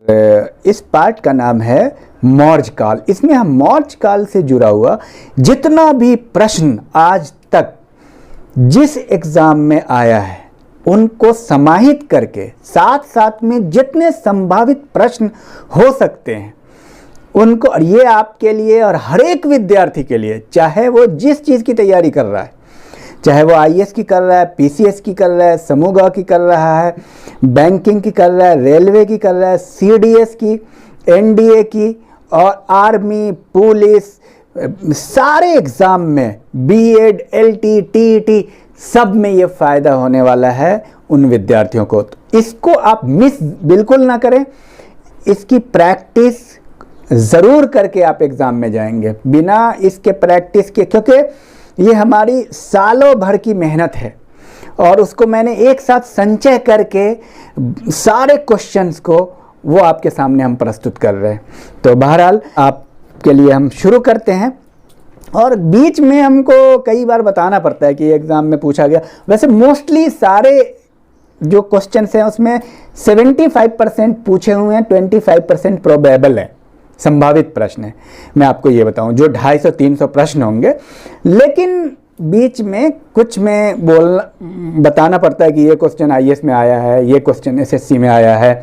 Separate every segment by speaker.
Speaker 1: इस पार्ट का नाम है मौर्य काल। इसमें हम मौर्य काल से जुड़ा हुआ जितना भी प्रश्न आज तक जिस एग्जाम में आया है उनको समाहित करके साथ साथ में जितने संभावित प्रश्न हो सकते हैं उनको, और ये आपके लिए और हर एक विद्यार्थी के लिए, चाहे वो जिस चीज़ की तैयारी कर रहा है, चाहे वो आईएएस की कर रहा है, पीसीएस की कर रहा है, समूह की कर रहा है, बैंकिंग की कर रहा है, रेलवे की कर रहा है, सीडीएस की, एनडीए की और आर्मी, पुलिस, सारे एग्ज़ाम में बीएड, एलटी, टीईटी सब में ये फ़ायदा होने वाला है उन विद्यार्थियों को। तो इसको आप मिस बिल्कुल ना करें, इसकी प्रैक्टिस ज़रूर करके आप एग्ज़ाम में जाएंगे। बिना इसके प्रैक्टिस के, क्योंकि ये हमारी सालों भर की मेहनत है और उसको मैंने एक साथ संचय करके सारे क्वेश्चंस को वो आपके सामने हम प्रस्तुत कर रहे हैं। तो बहरहाल आपके लिए हम शुरू करते हैं और बीच में हमको कई बार बताना पड़ता है कि एग्ज़ाम में पूछा गया। वैसे मोस्टली सारे जो क्वेश्चंस हैं उसमें 75% पूछे हुए हैं, 25% प्रोबेबल है, संभावित प्रश्न है। मैं आपको ये बताऊं, जो 250-300 प्रश्न होंगे, लेकिन बीच में कुछ में बताना पड़ता है कि ये क्वेश्चन आईएएस में आया है, ये क्वेश्चन एसएससी में आया है,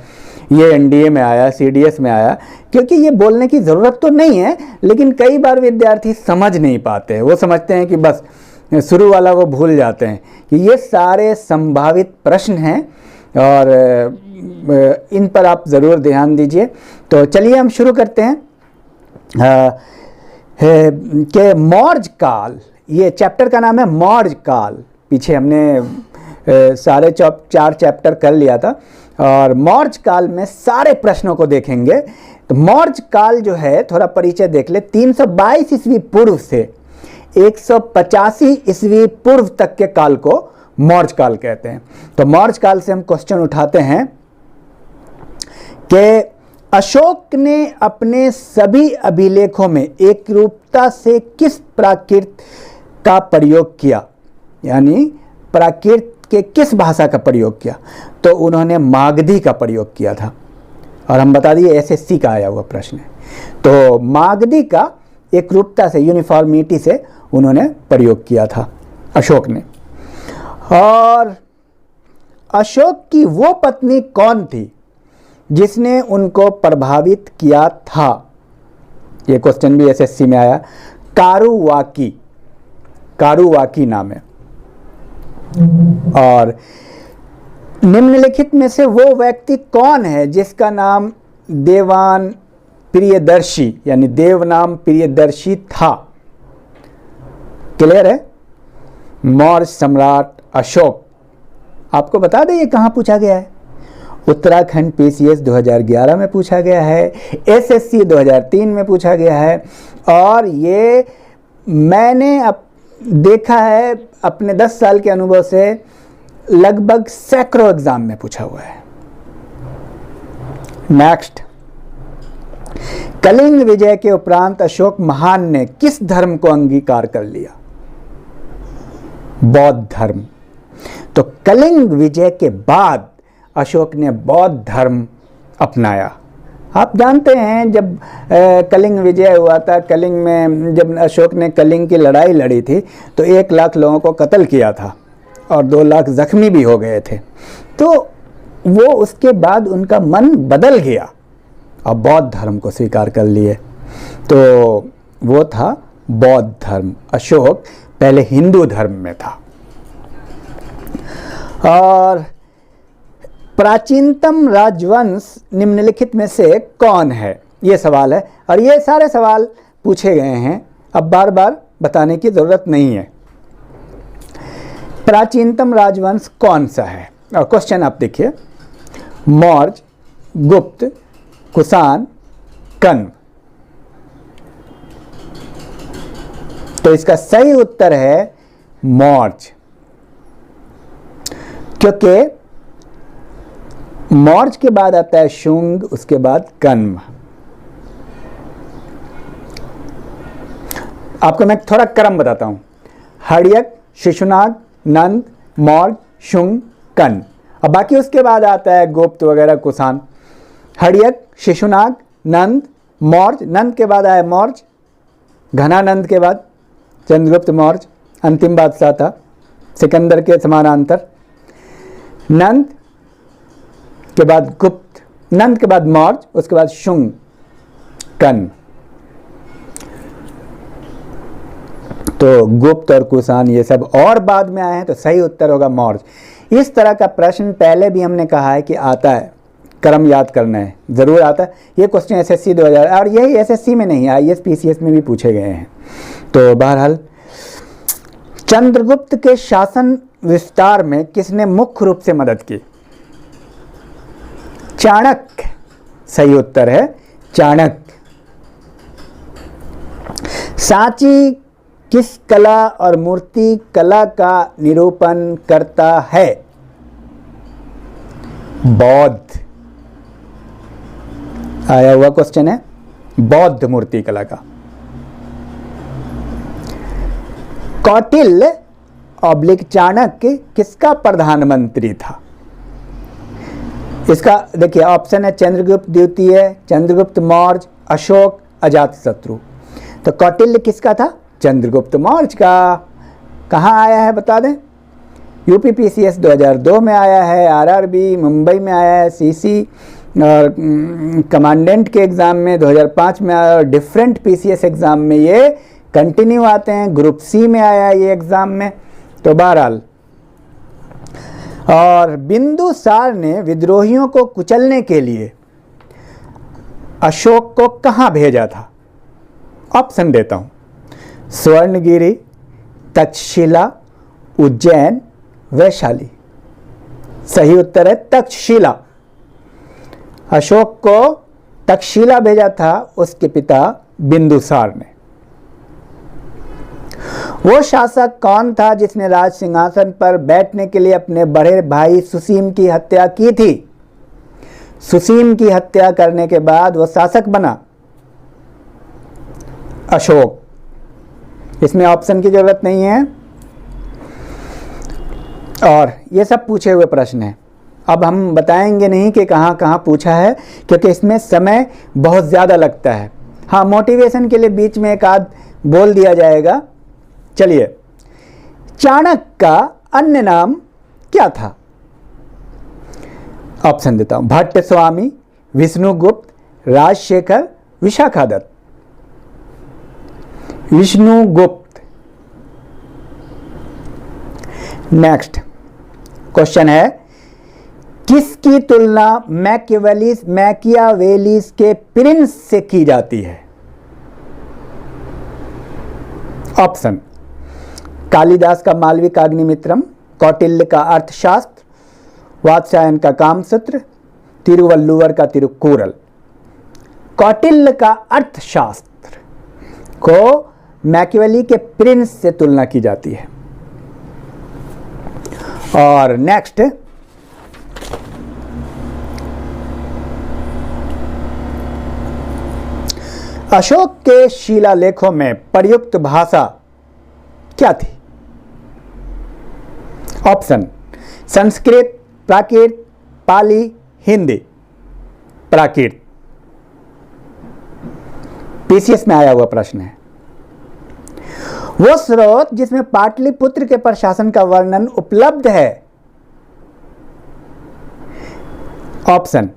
Speaker 1: ये एनडीए में आया, सीडीएस में आया, क्योंकि ये बोलने की ज़रूरत तो नहीं है, लेकिन कई बार विद्यार्थी समझ नहीं पाते। वो समझते हैं कि बस शुरू वाला वो भूल जाते हैं कि ये सारे संभावित प्रश्न हैं और इन पर आप ज़रूर ध्यान दीजिए। तो चलिए हम शुरू करते हैं कि मौर्य काल, ये चैप्टर का नाम है मौर्य काल। पीछे हमने सारे 4 चैप्टर कर लिया था और मौर्य काल में सारे प्रश्नों को देखेंगे। तो मौर्य काल जो है, थोड़ा परिचय देख ले, 322 ईस्वी पूर्व से 185 ईस्वी पूर्व तक के काल को मौर्य काल कहते हैं। तो मौर्य काल से हम क्वेश्चन उठाते हैं कि अशोक ने अपने सभी अभिलेखों में एकरूपता से किस प्राकृत का प्रयोग किया, यानी प्राकृत के किस भाषा का प्रयोग किया? तो उन्होंने मागधी का प्रयोग किया था और हम बता दिए एसएससी का आया हुआ प्रश्न है। तो मागधी का एकरूपता से, यूनिफॉर्मिटी से उन्होंने प्रयोग किया था अशोक ने। और अशोक की वो पत्नी कौन थी जिसने उनको प्रभावित किया था? ये क्वेश्चन भी एसएससी में आया। कारुवाकी, कारुवाकी नाम है। और निम्नलिखित में से वो व्यक्ति कौन है जिसका नाम देवान प्रियदर्शी, यानी देवनाम प्रियदर्शी था? क्लियर है? मौर्य सम्राट अशोक। आपको बता दें ये कहाँ पूछा गया है। उत्तराखंड पीसीएस 2011 में पूछा गया है, एसएससी 2003 में पूछा गया है और ये मैंने देखा है अपने 10 साल के अनुभव से, लगभग सैकड़ों एग्जाम में पूछा हुआ है। नेक्स्ट, कलिंग विजय के उपरांत अशोक महान ने किस धर्म को अंगीकार कर लिया? बौद्ध धर्म। तो कलिंग विजय के बाद अशोक ने बौद्ध धर्म अपनाया। आप जानते हैं जब कलिंग विजय हुआ था, कलिंग में जब अशोक ने कलिंग की लड़ाई लड़ी थी तो 1 लाख लोगों को कत्ल किया था और 2 लाख जख्मी भी हो गए थे। तो वो उसके बाद उनका मन बदल गया और बौद्ध धर्म को स्वीकार कर लिए। तो वो था बौद्ध धर्म। अशोक पहले हिंदू धर्म में था। और प्राचीनतम राजवंश निम्नलिखित में से कौन है? ये सवाल है और ये सारे सवाल पूछे गए हैं, अब बार बार बताने की ज़रूरत नहीं है। प्राचीनतम राजवंश कौन सा है? और क्वेश्चन आप देखिए, मौर्य, गुप्त, कुषाण, कण्व। तो इसका सही उत्तर है मौर्य, क्योंकि मौर्य के बाद आता है शुंग, उसके बाद कण्व। आपको मैं थोड़ा क्रम बताता हूं। हड़यक, शिशुनाग, नंद, मौर्य, शुंग, कण्व। और बाकी उसके बाद आता है गुप्त वगैरह, कुषाण। हड़यक, शिशुनाग, नंद, मौर्य। नंद के बाद आया मौर्य, घनानंद के बाद चंद्रगुप्त मौर्य अंतिम बादशाह था, सिकंदर के समानांतर। नंद के बाद गुप्त, नंद के बाद मौर्य, उसके बाद शुंग, कन। तो गुप्त और कुषाण ये सब और बाद में आए हैं, तो सही उत्तर होगा मौर्य। इस तरह का प्रश्न पहले भी हमने कहा है कि आता है, क्रम याद करना है, ज़रूर आता है। ये क्वेश्चन एसएससी 2000 और यही एसएससी में नहीं, आईएएस पीसीएस में भी पूछे गए हैं। तो बहरहाल चंद्रगुप्त के शासन विस्तार में किसने मुख्य रूप से मदद की? चाणक्य, सही उत्तर है चाणक्य। सांची किस कला और मूर्ति कला का निरूपण करता है? बौद्ध, आया हुआ क्वेश्चन है, बौद्ध मूर्ति कला का। कौटिल्य ऑब्लिक चाणक्य किसका प्रधानमंत्री था? इसका देखिए ऑप्शन है चंद्रगुप्त द्वितीय, चंद्रगुप्त मौर्य, अशोक, अजातशत्रु। तो कौटिल्य किसका था? चंद्रगुप्त मौर्य का। कहाँ आया है बता दें? यूपीपीसीएस 2002 में आया है, आरआरबी मुंबई में आया है, सीसी और कमांडेंट के एग्ज़ाम में 2005 में आया, और डिफरेंट पीसीएस एग्ज़ाम में ये कंटिन्यू आते हैं, ग्रुप सी में आया है ये एग्ज़ाम में। तो बहरहाल, और बिंदुसार ने विद्रोहियों को कुचलने के लिए अशोक को कहाँ भेजा था? ऑप्शन देता हूँ, स्वर्णगिरी, तक्षशिला, उज्जैन, वैशाली। सही उत्तर है तक्षशिला। अशोक को तक्षशिला भेजा था उसके पिता बिंदुसार ने। वो शासक कौन था जिसने राज सिंहासन पर बैठने के लिए अपने बड़े भाई सुसीम की हत्या की थी? सुसीम की हत्या करने के बाद वो शासक बना अशोक। इसमें ऑप्शन की जरूरत नहीं है, और ये सब पूछे हुए प्रश्न हैं। अब हम बताएंगे नहीं कि कहाँ कहाँ पूछा है, क्योंकि इसमें समय बहुत ज़्यादा लगता है। हाँ, मोटिवेशन के लिए बीच में एक आध बोल दिया जाएगा। चलिए, चाणक्य का अन्य नाम क्या था? ऑप्शन देता हूं, भट्ट स्वामी, विष्णुगुप्त, राजशेखर, विशाखादत्त। विष्णुगुप्त। नेक्स्ट क्वेश्चन है, किसकी तुलना मैकियावेलिस के प्रिंस से की जाती है? ऑप्शन, कालिदास का मालविकाग्निमित्रम, कौटिल्य का अर्थशास्त्र, वात्स्यायन का कामसूत्र, तिरुवल्लुवर का तिरुकुरल। कौटिल्य का अर्थशास्त्र को मैकियावेली के प्रिंस से तुलना की जाती है। और नेक्स्ट, अशोक के शिलालेखों में प्रयुक्त भाषा क्या थी? ऑप्शन, संस्कृत, प्राकृत, पाली, हिंदी। प्राकृत पीसीएस में आया हुआ प्रश्न है। वो स्रोत जिसमें पाटलिपुत्र के प्रशासन का वर्णन उपलब्ध है? ऑप्शन,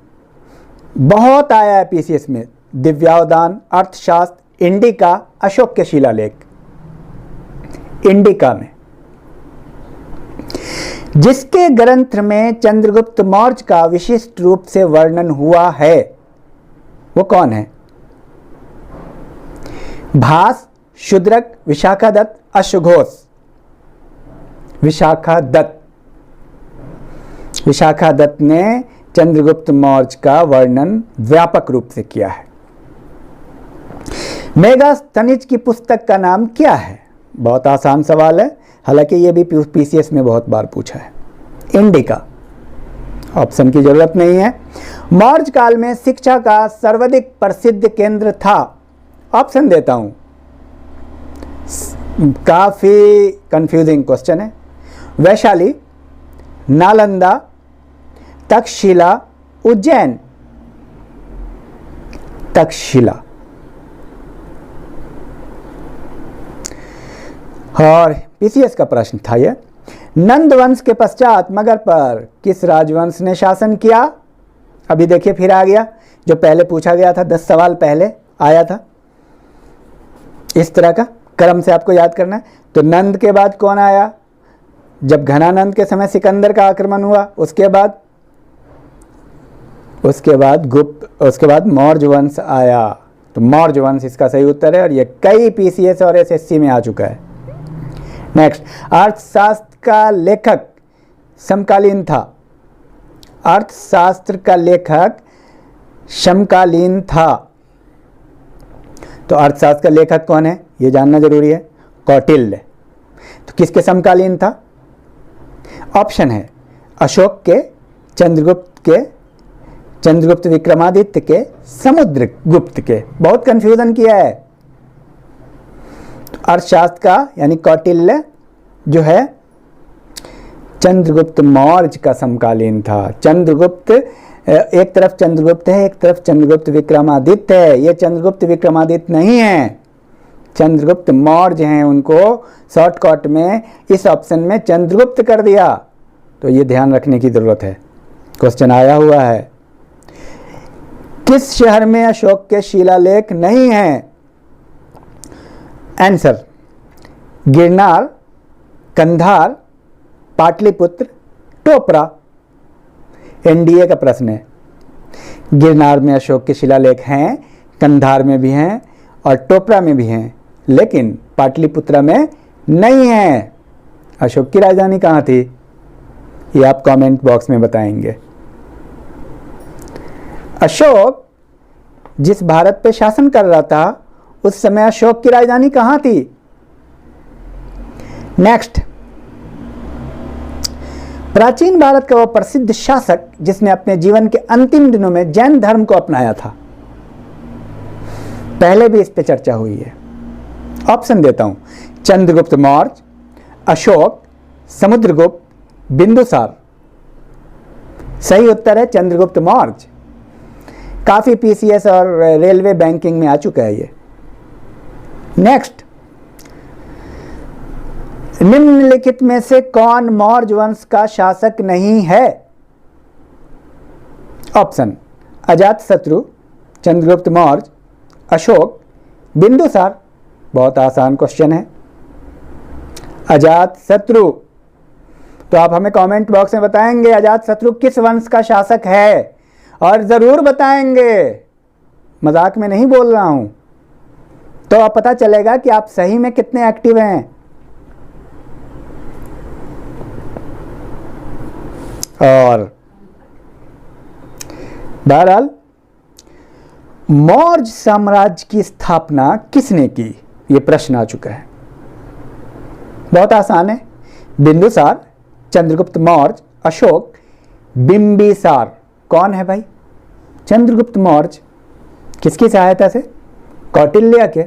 Speaker 1: बहुत आया है पीसीएस में, दिव्यावदान, अर्थशास्त्र, इंडिका, अशोक के शिलालेख। इंडिका में। जिसके ग्रंथ में चंद्रगुप्त मौर्य का विशिष्ट रूप से वर्णन हुआ है, वो कौन है? भास, शूद्रक, विशाखादत्त, अश्वघोष। विशाखादत्त। विशाखादत्त ने चंद्रगुप्त मौर्य का वर्णन व्यापक रूप से किया है। मेगास्थनीज की पुस्तक का नाम क्या है? बहुत आसान सवाल है, हालांकि ये भी पीसीएस में बहुत बार पूछा है। इंडिका। ऑप्शन की जरूरत नहीं है। मौर्य काल में शिक्षा का सर्वाधिक प्रसिद्ध केंद्र था? ऑप्शन देता हूं, काफी कंफ्यूजिंग क्वेश्चन है। वैशाली, नालंदा, तक्षशिला, उज्जैन। तक्षशिला। और पीसीएस का प्रश्न था यह, नंद वंश के पश्चात मगध पर किस राजवंश ने शासन किया? अभी देखिए फिर आ गया, जो पहले पूछा गया था 10 सवाल पहले आया था, इस तरह का क्रम से आपको याद करना है। तो नंद के बाद कौन आया? जब घनानंद के समय सिकंदर का आक्रमण हुआ, उसके बाद गुप्त, उसके बाद मौर्य वंश आया। तो मौर्य वंश इसका सही उत्तर है और ये कई पीसीएस और एसएससी में आ चुका है। नेक्स्ट, अर्थशास्त्र का लेखक समकालीन था। अर्थशास्त्र का लेखक समकालीन था। तो अर्थशास्त्र का लेखक कौन है ये जानना जरूरी है, कौटिल्य। तो किसके समकालीन था? ऑप्शन है अशोक के, चंद्रगुप्त विक्रमादित्य के, समुद्रगुप्त के। बहुत कंफ्यूजन किया है। तो अर्थशास्त्र का यानी कौटिल्य जो है चंद्रगुप्त मौर्य का समकालीन था। चंद्रगुप्त, एक तरफ चंद्रगुप्त है, एक तरफ चंद्रगुप्त विक्रमादित्य है। ये चंद्रगुप्त विक्रमादित्य नहीं है, चंद्रगुप्त मौर्य हैं। उनको शॉर्टकट में इस ऑप्शन में चंद्रगुप्त कर दिया। तो ये ध्यान रखने की जरूरत है, क्वेश्चन आया हुआ है। किस शहर में अशोक के शिलालेख नहीं है? आंसर, गिरनार, कंधार, पाटलिपुत्र, टोपरा। एनडीए का प्रश्न है। गिरनार में अशोक के शिलालेख हैं, कंधार में भी हैं और टोपरा में भी हैं, लेकिन पाटलिपुत्र में नहीं है। अशोक की राजधानी कहाँ थी ये आप कमेंट बॉक्स में बताएंगे। अशोक जिस भारत पे शासन कर रहा था उस समय अशोक की राजधानी कहाँ थी? नेक्स्ट, प्राचीन भारत का वह प्रसिद्ध शासक जिसने अपने जीवन के अंतिम दिनों में जैन धर्म को अपनाया था। पहले भी इस पे चर्चा हुई है। ऑप्शन देता हूं, चंद्रगुप्त मौर्य, अशोक, समुद्रगुप्त, बिंदुसार। सही उत्तर है चंद्रगुप्त मौर्य। काफी पीसीएस और रेलवे बैंकिंग में आ चुका है ये। नेक्स्ट, निम्नलिखित में से कौन मौर्य वंश का शासक नहीं है? ऑप्शन, अजातशत्रु, चंद्रगुप्त मौर्य, अशोक, बिंदुसार। बहुत आसान क्वेश्चन है, अजातशत्रु। तो आप हमें कमेंट बॉक्स में बताएंगे अजातशत्रु किस वंश का शासक है, और जरूर बताएंगे, मजाक में नहीं बोल रहा हूं। तो अब पता चलेगा कि आप सही में कितने एक्टिव हैं। और बहरहाल, मौर्य साम्राज्य की स्थापना किसने की यह प्रश्न आ चुका है। बहुत आसान है, बिंदुसार, चंद्रगुप्त मौर्य, अशोक, बिंबिसार। कौन है भाई? चंद्रगुप्त मौर्य। किसकी सहायता से? कौटिल्य के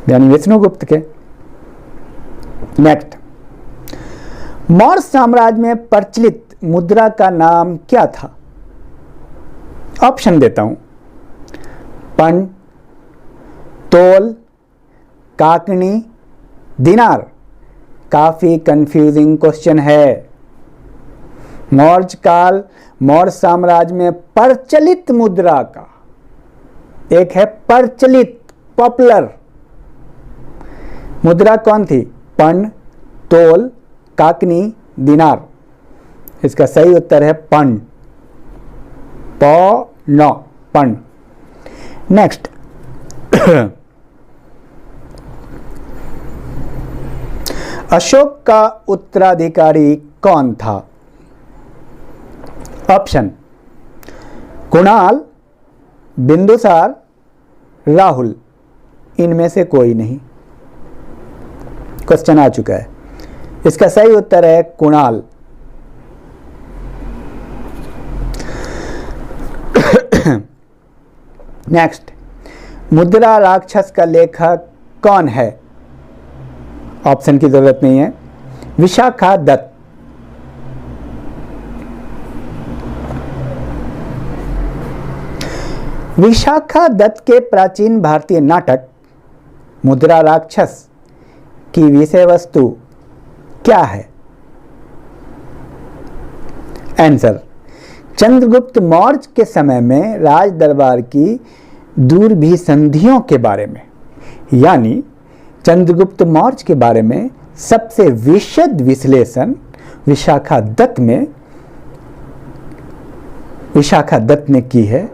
Speaker 1: यानी विष्णुगुप्त के। नेक्स्ट, मौर्य साम्राज्य में प्रचलित मुद्रा का नाम क्या था? ऑप्शन देता हूं, पन, तोल, काकनी, दिनार। काफी कंफ्यूजिंग क्वेश्चन है। मौर्य काल, मौर्य साम्राज्य में प्रचलित मुद्रा का, एक है प्रचलित, पॉपुलर मुद्रा कौन थी? पन, तोल, काकनी, दिनार। इसका सही उत्तर है पन, पन। नेक्स्ट, अशोक का उत्तराधिकारी कौन था? ऑप्शन, कुणाल, बिंदुसार, राहुल। इनमें से कोई नहीं। क्वेश्चन आ चुका है। इसका सही उत्तर है कुणाल। नेक्स्ट, मुद्रा राक्षस का लेखक कौन है? ऑप्शन की जरूरत नहीं है। विशाखा दत्त। विशाखा दत्त के प्राचीन भारतीय नाटक मुद्रा राक्षस की विषय वस्तु क्या है? आंसर, चंद्रगुप्त मौर्य के समय में राज दरबार की दुर्भिसंधियों के बारे में, यानी चंद्रगुप्त मौर्य के बारे में सबसे विशद विश्लेषण विशाखा दत्त ने की है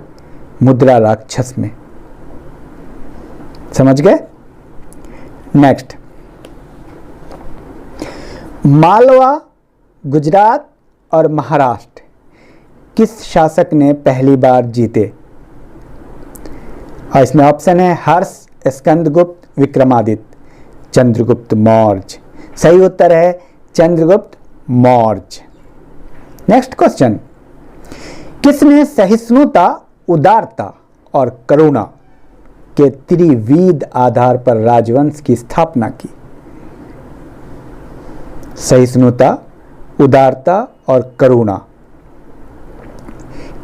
Speaker 1: मुद्रा राक्षस में। समझ गए? नेक्स्ट, मालवा, गुजरात और महाराष्ट्र किस शासक ने पहली बार जीते? और इसमें ऑप्शन है हर्ष, स्कंदगुप्त, विक्रमादित्य, चंद्रगुप्त मौर्य। सही उत्तर है चंद्रगुप्त मौर्य। नेक्स्ट क्वेश्चन, किसने सहिष्णुता, उदारता और करुणा के त्रिविध आधार पर राजवंश की स्थापना की? सहिष्णुता, उदारता और करुणा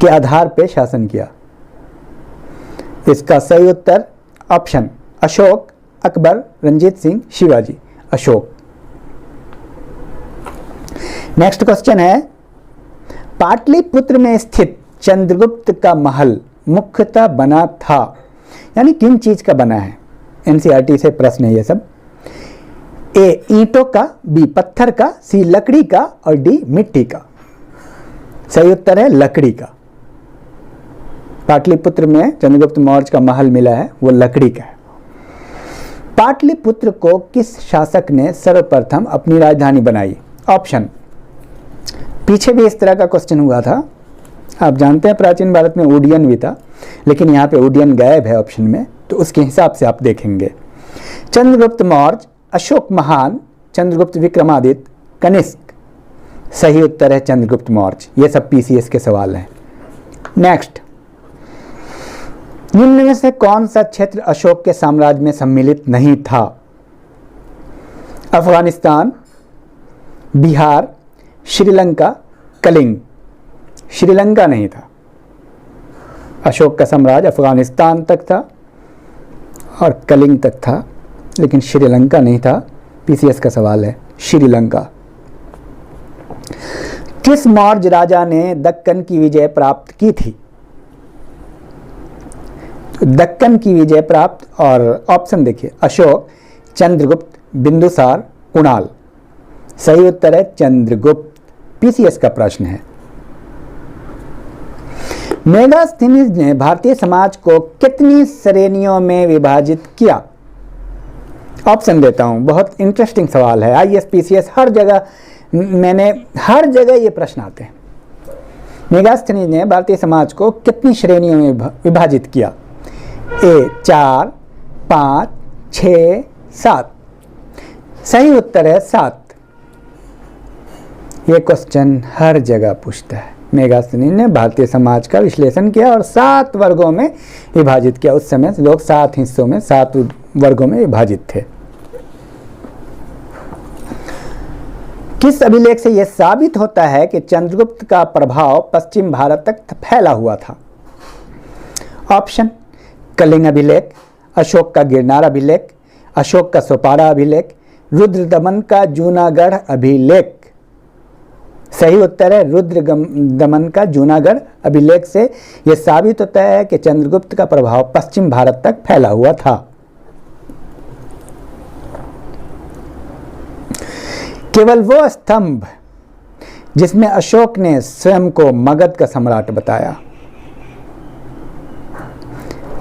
Speaker 1: के आधार पर शासन किया। इसका सही उत्तर option Ashok, Akbar, Ranjit Singh, Shivaji. Ashok. Next question है, पाटलिपुत्र में स्थित चंद्रगुप्त का महल मुख्यतः बना था, यानी किन चीज का बना है? एनसीईआरटी से प्रश्न है ये सब। ए ईंटों का, बी पत्थर का, सी लकड़ी का और डी मिट्टी का। सही उत्तर है लकड़ी का। पाटलिपुत्र में चंद्रगुप्त मौर्य का महल मिला है वो लकड़ी का है। पाटलिपुत्र को किस शासक ने सर्वप्रथम अपनी राजधानी बनाई? ऑप्शन, पीछे भी इस तरह का क्वेश्चन हुआ था। आप जानते हैं प्राचीन भारत में उडियन भी था, लेकिन यहाँ पे उडियन गायब है ऑप्शन में, तो उसके हिसाब से आप देखेंगे। चंद्रगुप्त मौर्य, अशोक महान, चंद्रगुप्त विक्रमादित्य, कनिष्क। सही उत्तर है चंद्रगुप्त मौर्य। ये सब पीसीएस के सवाल हैं। नेक्स्ट, निम्न में से कौन सा क्षेत्र अशोक के साम्राज्य में सम्मिलित नहीं था? अफगानिस्तान, बिहार, श्रीलंका, कलिंग। श्रीलंका नहीं था। अशोक का साम्राज्य अफगानिस्तान तक था और कलिंग तक था, लेकिन श्रीलंका नहीं था। पीसीएस का सवाल है श्रीलंका। किस मौर्य राजा ने दक्कन की विजय प्राप्त की थी? दक्कन की विजय प्राप्त, और ऑप्शन देखिए, अशोक, चंद्रगुप्त, बिंदुसार, कुणाल। सही उत्तर है चंद्रगुप्त। पीसीएस का प्रश्न है। मेगास्थनीज ने भारतीय समाज को कितनी श्रेणियों में विभाजित किया? ऑप्शन देता हूं, बहुत इंटरेस्टिंग सवाल है। आईएएस, पीसीएस हर जगह ये प्रश्न आते हैं। मेगास्थनीज ने भारतीय समाज को कितनी श्रेणियों में विभाजित किया? ए 4, 5, 6, 7। सही उत्तर है 7। ये क्वेश्चन हर जगह पूछता है। मेगास्थनीज ने भारतीय समाज का विश्लेषण किया और 7 वर्गों में विभाजित किया। उस समय लोग 7 हिस्सों में, 7 वर्गों में विभाजित थे। किस अभिलेख से यह साबित होता है कि चंद्रगुप्त का प्रभाव पश्चिम भारत तक फैला हुआ था? ऑप्शन, कलिंग अभिलेख, अशोक का गिरनार अभिलेख, अशोक का सोपारा अभिलेख, रुद्रदमन का जूनागढ़ अभिलेख। सही उत्तर है रुद्रदमन का जूनागढ़ अभिलेख से यह साबित होता है कि चंद्रगुप्त का प्रभाव पश्चिम भारत तक फैला हुआ था। केवल वो स्तंभ जिसमें अशोक ने स्वयं को मगध का सम्राट बताया।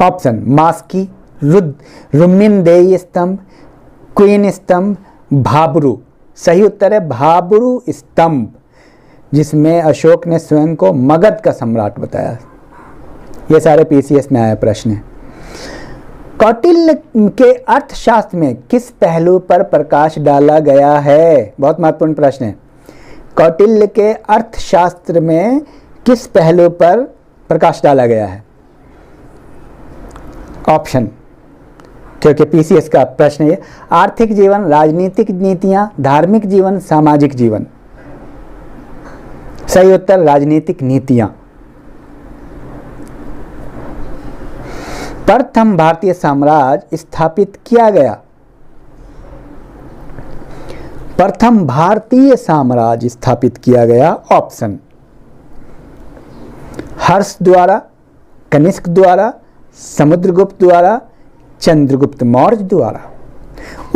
Speaker 1: ऑप्शन, मास्की, रुम्मिनदेई स्तंभ, क्वीन स्तंभ, भाबरू। सही उत्तर है भाबरू स्तंभ, जिसमें अशोक ने स्वयं को मगध का सम्राट बताया। ये सारे पीसीएस में आया प्रश्न है। कौटिल्य के अर्थशास्त्र में किस पहलू पर प्रकाश डाला गया है? बहुत महत्वपूर्ण प्रश्न है। कौटिल्य के अर्थशास्त्र में किस पहलू पर प्रकाश डाला गया है? ऑप्शन, क्योंकि पीसीएस का प्रश्न है, आर्थिक जीवन, राजनीतिक नीतियां, धार्मिक जीवन, सामाजिक जीवन। सही उत्तर राजनीतिक नीतियां। प्रथम भारतीय साम्राज्य स्थापित किया गया? प्रथम भारतीय साम्राज्य स्थापित किया गया, ऑप्शन हर्ष द्वारा, कनिष्क द्वारा, समुद्रगुप्त द्वारा, चंद्रगुप्त मौर्य द्वारा।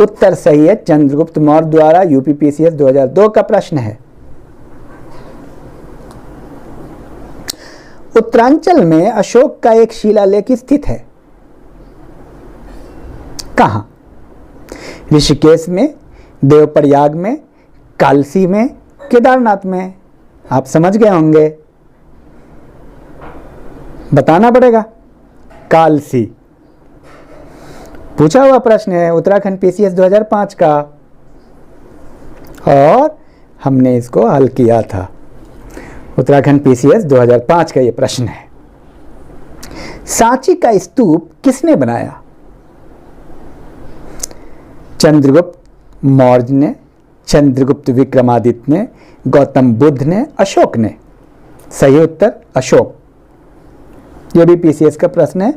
Speaker 1: उत्तर सही है, चंद्रगुप्त मौर्य द्वारा। यूपीपीसीएस 2002 का प्रश्न है। उत्तरांचल में अशोक का एक शिलालेख स्थित है, कहां? ऋषिकेश में, देवप्रयाग में, कालसी में, केदारनाथ में। आप समझ गए होंगे, बताना पड़ेगा। कालसी पूछा हुआ प्रश्न है, उत्तराखंड पीसीएस 2005 का, और हमने इसको हल किया था। उत्तराखंड पीसीएस 2005 का ये प्रश्न है। सांची का स्तूप किसने बनाया? चंद्रगुप्त मौर्य ने, चंद्रगुप्त विक्रमादित्य ने, गौतम बुद्ध ने, अशोक ने। सही उत्तर अशोक। ये भी पीसीएस का प्रश्न है।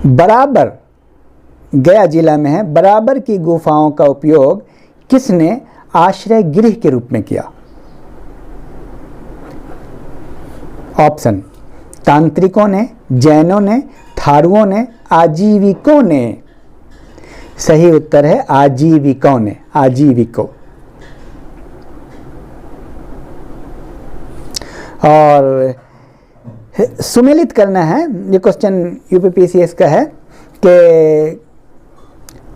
Speaker 1: बराबर गया जिला में है, बराबर की गुफाओं का उपयोग किसने आश्रय गृह के रूप में किया? ऑप्शन तांत्रिकों ने, जैनों ने, थारुओं ने, आजीविकों ने। सही उत्तर है आजीविकों ने, आजीविकों। और सुमेलित करना है, ये क्वेश्चन यूपीपीसीएस का है कि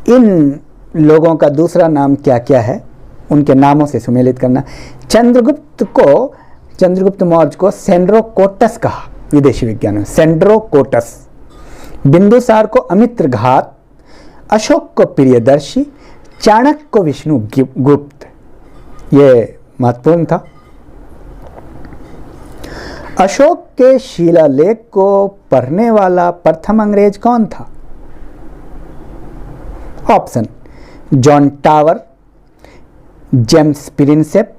Speaker 1: इन लोगों का दूसरा नाम क्या क्या है, उनके नामों से सुमेलित करना। चंद्रगुप्त मौर्य को सेंड्रोकोटस कहा विदेशी विज्ञान में, सेंड्रोकोटस। बिंदुसार को अमित्रघात, अशोक को प्रियदर्शी, चाणक्य को विष्णुगुप्त। ये महत्वपूर्ण था। अशोक के शिलालेख को पढ़ने वाला प्रथम अंग्रेज कौन था? Option John tower, James Prinsep,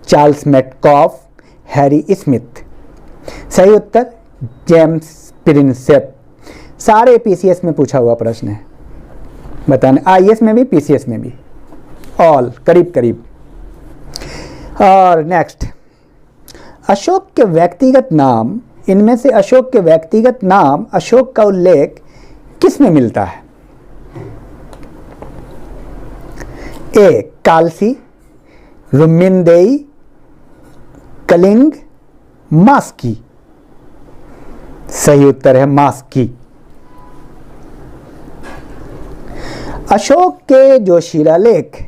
Speaker 1: Charles Metcalfe, Harry Smith. सही उत्तर जेम्स प्रिंसेप। सारे पीसीएस में पूछा हुआ प्रश्न है, बताने आईएएस में भी, पीसीएस में भी, ऑल करीब करीब। और नेक्स्ट, अशोक के व्यक्तिगत नाम, इनमें से अशोक के व्यक्तिगत नाम, अशोक का उल्लेख किस में मिलता है? ए कालसी, रुमिनदेई, कलिंग, मास्की। सही उत्तर है मास्की। अशोक के जो शिलालेख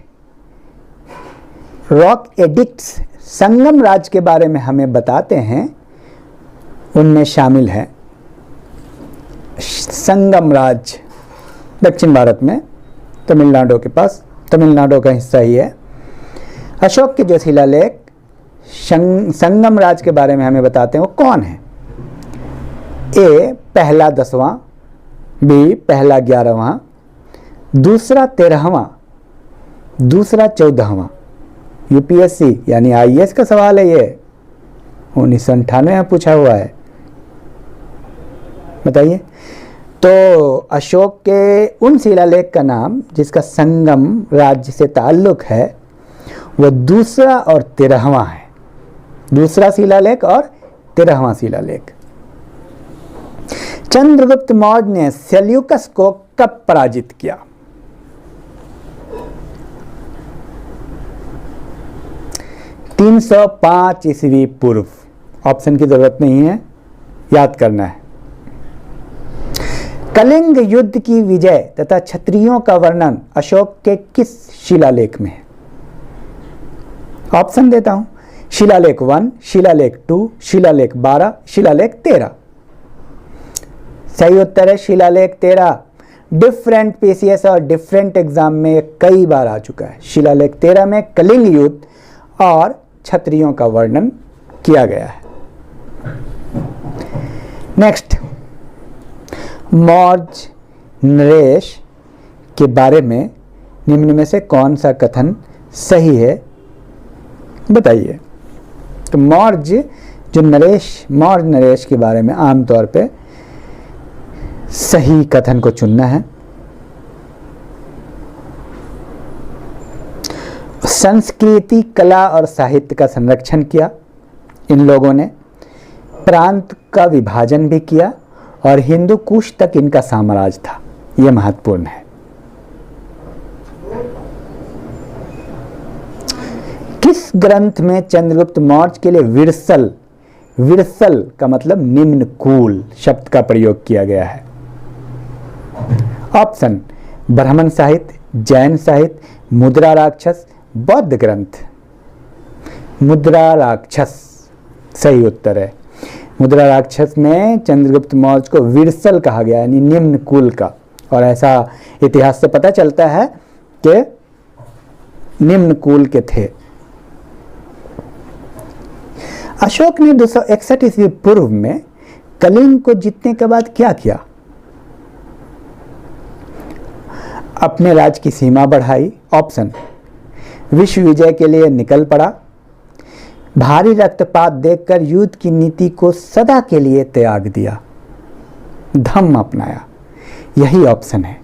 Speaker 1: रॉक एडिक्ट्स संगम राज्य के बारे में हमें बताते हैं, उनमें शामिल है संगम राज्य, दक्षिण भारत में, तमिलनाडु के पास, तमिलनाडु का हिस्सा ही है। अशोक के जो शिलालेख संगम राज्य के बारे में हमें बताते हैं, वो कौन है? ए पहला 10वां, बी पहला 11वां, दूसरा 13वां, दूसरा 14वां। यूपीएससी यानी आईएएस का सवाल है ये, 1998 में पूछा हुआ है। बताइए। तो अशोक के उन शिलालेख का नाम जिसका संगम राज्य से ताल्लुक है, वो दूसरा और 13वां है। दूसरा शिलालेख और 13वां शिलालेख। चंद्रगुप्त मौर्य ने सेल्यूकस को कब पराजित किया? तीन 305 ईस्वी पूर्व। ऑप्शन की जरूरत नहीं है, याद करना है। कलिंग युद्ध की विजय तथा क्षत्रियों का वर्णन अशोक के किस शिलालेख में है? ऑप्शन देता हूं, शिलालेख 1, शिलालेख 2, शिलालेख 12, शिलालेख 13। सही उत्तर है शिलालेख 13। डिफरेंट पीसीएस और डिफरेंट एग्जाम में कई बार आ चुका है। शिलालेख 13 में कलिंग युद्ध और क्षत्रियों का वर्णन किया गया है। नेक्स्ट, मौर्य नरेश के बारे में निम्न में से कौन सा कथन सही है, बताइए। तो मौर्य जो मौर्य नरेश के बारे में आमतौर पे सही कथन को चुनना है। संस्कृति, कला और साहित्य का संरक्षण किया इन लोगों ने, प्रांत का विभाजन भी किया और हिंदू कुश तक इनका साम्राज्य था। यह महत्वपूर्ण है। किस ग्रंथ में चंद्रगुप्त मौर्य के लिए विरसल का मतलब निम्न कुल शब्द का प्रयोग किया गया है? ऑप्शन ब्राह्मण साहित्य, जैन साहित्य, मुद्रा राक्षस, बौद्ध ग्रंथ। मुद्रा राक्षस सही उत्तर है। मुद्रा राक्षस में चंद्रगुप्त मौर्य को विरसल कहा गया, यानी निम्न कुल का, और ऐसा इतिहास से पता चलता है कि निम्न कुल के थे। अशोक ने 261 ईस्वी पूर्व में कलिंग को जीतने के बाद क्या किया? अपने राज्य की सीमा बढ़ाई। ऑप्शन विश्व विजय के लिए निकल पड़ा, भारी रक्तपात देखकर युद्ध की नीति को सदा के लिए त्याग दिया, धम्म अपनाया। यही ऑप्शन है,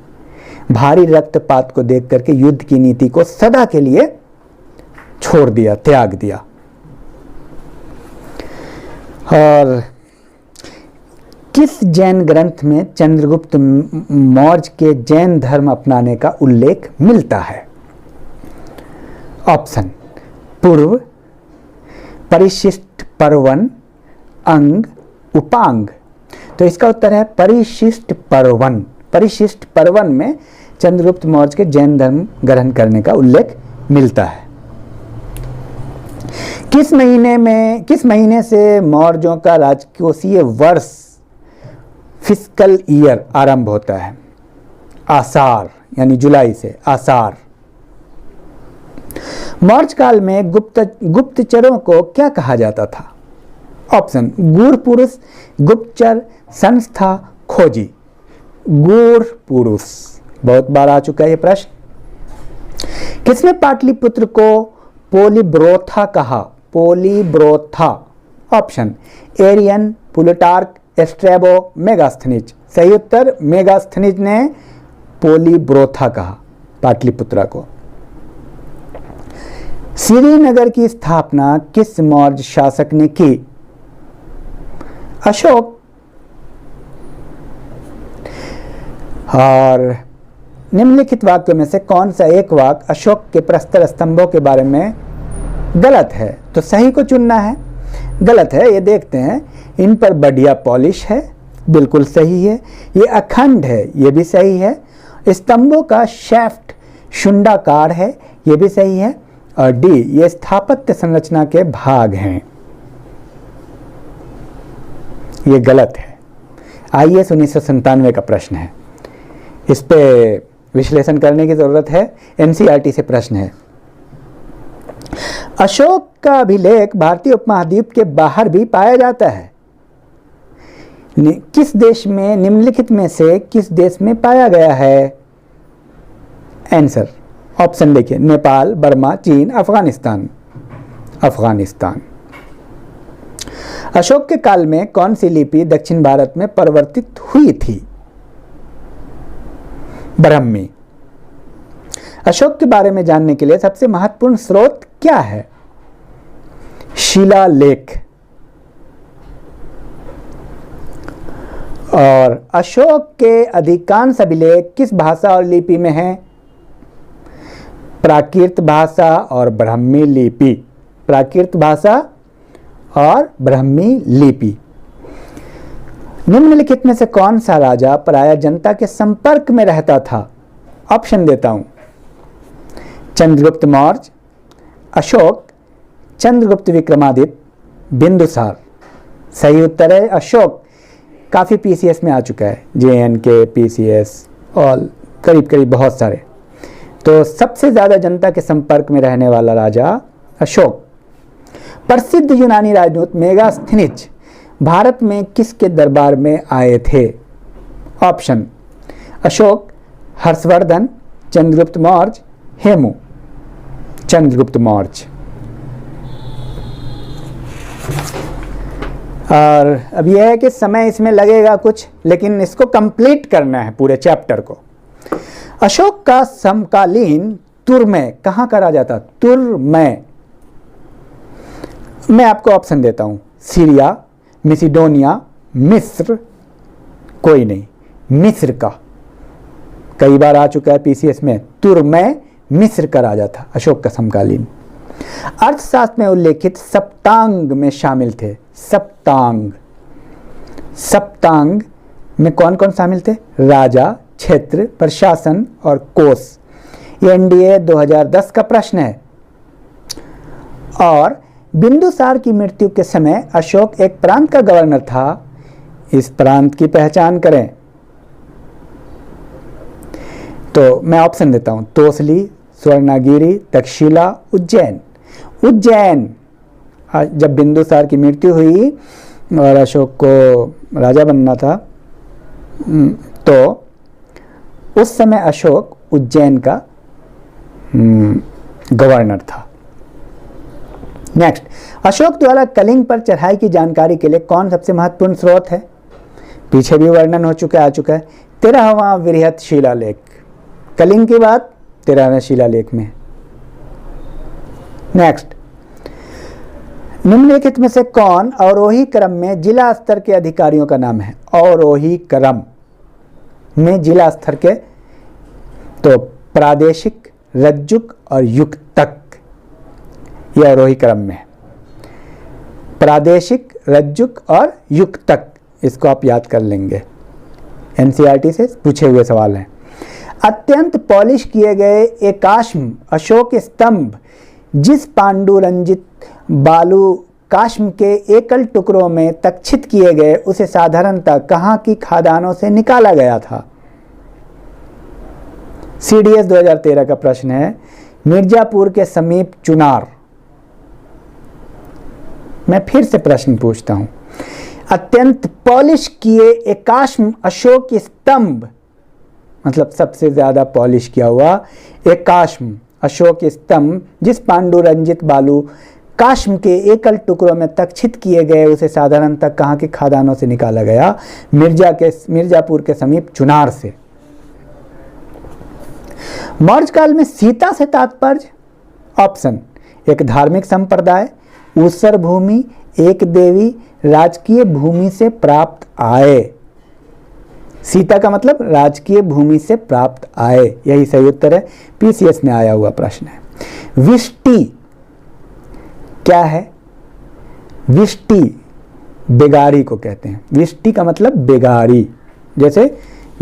Speaker 1: भारी रक्तपात को देख करके युद्ध की नीति को सदा के लिए छोड़ दिया, त्याग दिया। और किस जैन ग्रंथ में चंद्रगुप्त मौर्य के जैन धर्म अपनाने का उल्लेख मिलता है? ऑप्शन पूर्व, परिशिष्ट पर्वन, अंग, उपांग। तो इसका उत्तर है परिशिष्ट पर्वन। परिशिष्ट पर्वन में चंद्रगुप्त मौर्य के जैन धर्म ग्रहण करने का उल्लेख मिलता है। किस महीने से मौर्यों का राजकोषीय वर्ष फिस्कल ईयर आरंभ होता है? आसार, यानी जुलाई से आसार। मौर्य काल में गुप्तचरों को क्या कहा जाता था? ऑप्शन गूढ़ पुरुष, गुप्तचर, संस्था, खोजी। गूढ़ पुरुष, बहुत बार आ चुका है यह प्रश्न। किसने पाटलिपुत्र को पोलिब्रोथा कहा? Palibothra. Option Arrian, Plutarch, Strabo, Megasthenes. सही उत्तर मेगास्थनीज ने पोलिब्रोथा कहा पाटलिपुत्रा को। श्रीनगर की स्थापना किस मौर्य शासक ने की? अशोक। और निम्नलिखित वाक्यों में से कौन सा एक वाक्य अशोक के प्रस्तर स्तंभों के बारे में गलत है? तो सही को चुनना है। गलत है, ये देखते हैं। इन पर बढ़िया पॉलिश है, बिल्कुल सही है। ये अखंड है, ये भी सही है। स्तंभों का शैफ्ट शुंडाकार है, ये भी सही है। और डी, ये स्थापत्य संरचना के भाग हैं, ये गलत है। आईएएस 1997 का प्रश्न है, इस पे विश्लेषण करने की जरूरत है। एनसीईआरटी से प्रश्न है। अशोक का अभिलेख भारतीय उपमहाद्वीप के बाहर भी पाया जाता है। किस देश में, निम्नलिखित में से किस देश में पाया गया है? आंसर ऑप्शन देखिए, नेपाल, बर्मा, चीन, अफगानिस्तान। अफगानिस्तान। अशोक के काल में कौन सी लिपि दक्षिण भारत में परिवर्तित हुई थी? ब्राह्मी। अशोक के बारे में जानने के लिए सबसे महत्वपूर्ण स्रोत क्या है? शिलालेख। और अशोक के अधिकांश अभिलेख किस भाषा और लिपि में हैं? प्राकृत भाषा और ब्राह्मी लिपि। प्राकृत भाषा और ब्राह्मी लिपि। निम्नलिखित में से कौन सा राजा प्रायः जनता के संपर्क में रहता था? ऑप्शन देता हूं, चंद्रगुप्त मौर्य, अशोक, चंद्रगुप्त विक्रमादित्य, बिंदुसार। सही उत्तर है अशोक। काफ़ी पीसीएस में आ चुका है, जेएनके, पीसीएस और करीब करीब बहुत सारे। तो सबसे ज़्यादा जनता के संपर्क में रहने वाला राजा अशोक। प्रसिद्ध यूनानी राजदूत मेगास्थनीज भारत में किसके दरबार में आए थे? ऑप्शन अशोक, हर्षवर्धन, चंद्रगुप्त मौर्य, हेमू। चंद्रगुप्त मौर्य। और अब यह है कि समय इसमें लगेगा कुछ, लेकिन इसको कंप्लीट करना है पूरे चैप्टर को। अशोक का समकालीन तुर्मय कहाँ का राजा था? तुर्मय। मैं आपको ऑप्शन देता हूं, सीरिया, मिसिडोनिया, मिस्र, कोई नहीं, मिस्र का। कई बार आ चुका है पीसीएस में। तुर्मय मिस्र का राजा था, अशोक का समकालीन। अर्थशास्त्र में उल्लेखित सप्तांग में शामिल थे। सप्तांग, सप्तांग में कौन कौन शामिल थे? राजा, क्षेत्र, प्रशासन और कोष। ये एनडीए 2010 का प्रश्न है। और बिंदुसार की मृत्यु के समय अशोक एक प्रांत का गवर्नर था। इस प्रांत की पहचान करें। तो मैं ऑप्शन देता हूं, तोसली, स्वर्णागिरी, तक्षशिला, उज्जैन। उज्जैन। जब बिंदुसार की मृत्यु हुई और अशोक को राजा बनना था, तो उस समय अशोक उज्जैन का गवर्नर था। नेक्स्ट, अशोक द्वारा कलिंग पर चढ़ाई की जानकारी के लिए कौन सबसे महत्वपूर्ण स्रोत है? पीछे भी वर्णन हो चुका है, आ चुका है। 13वां वृहत शिलालेख। कलिंग की बात 13वें शिलालेख में। नेक्स्ट, निम्नलिखित में से कौन अवरोही क्रम में जिला स्तर के अधिकारियों का नाम है? अवरोही क्रम में जिला स्तर के, तो प्रादेशिक, रज्जुक और युक्तक। यह अवरोही क्रम में है। प्रादेशिक, रज्जुक और युक्तक, इसको आप याद कर लेंगे, एनसीईआरटी से पूछे हुए सवाल हैं। अत्यंत पॉलिश किए गए एकाश्म अशोक स्तंभ जिस पांडुरंजित बालू काश्म के एकल टुकड़ों में तक्षित किए गए, उसे साधारणतः कहाँ की खादानों से निकाला गया था? सीडीएस 2013 का प्रश्न है। मिर्जापुर के समीप चुनार। मैं फिर से प्रश्न पूछता हूं, अत्यंत पॉलिश किए एकाश्म अशोक स्तंभ, मतलब सबसे ज्यादा पॉलिश किया हुआ एकाश्म अशोक स्तंभ जिस पांडुरंजित बालू काश्म के एकल टुकड़ों में तक्षित किए गए, उसे साधारणतः कहाँ के खादानों से निकाला गया? मिर्जापुर के समीप चुनार से। मौर्य काल में सीता से तात्पर्य? ऑप्शन, एक धार्मिक संप्रदाय, ऊसर भूमि, एक देवी, राजकीय भूमि से प्राप्त आय। सीता का मतलब राजकीय भूमि से प्राप्त आय, यही सही उत्तर है। पीसीएस में आया हुआ प्रश्न है। विष्टि क्या है? विष्टि बेगारी को कहते हैं। विष्टि का मतलब बेगारी, जैसे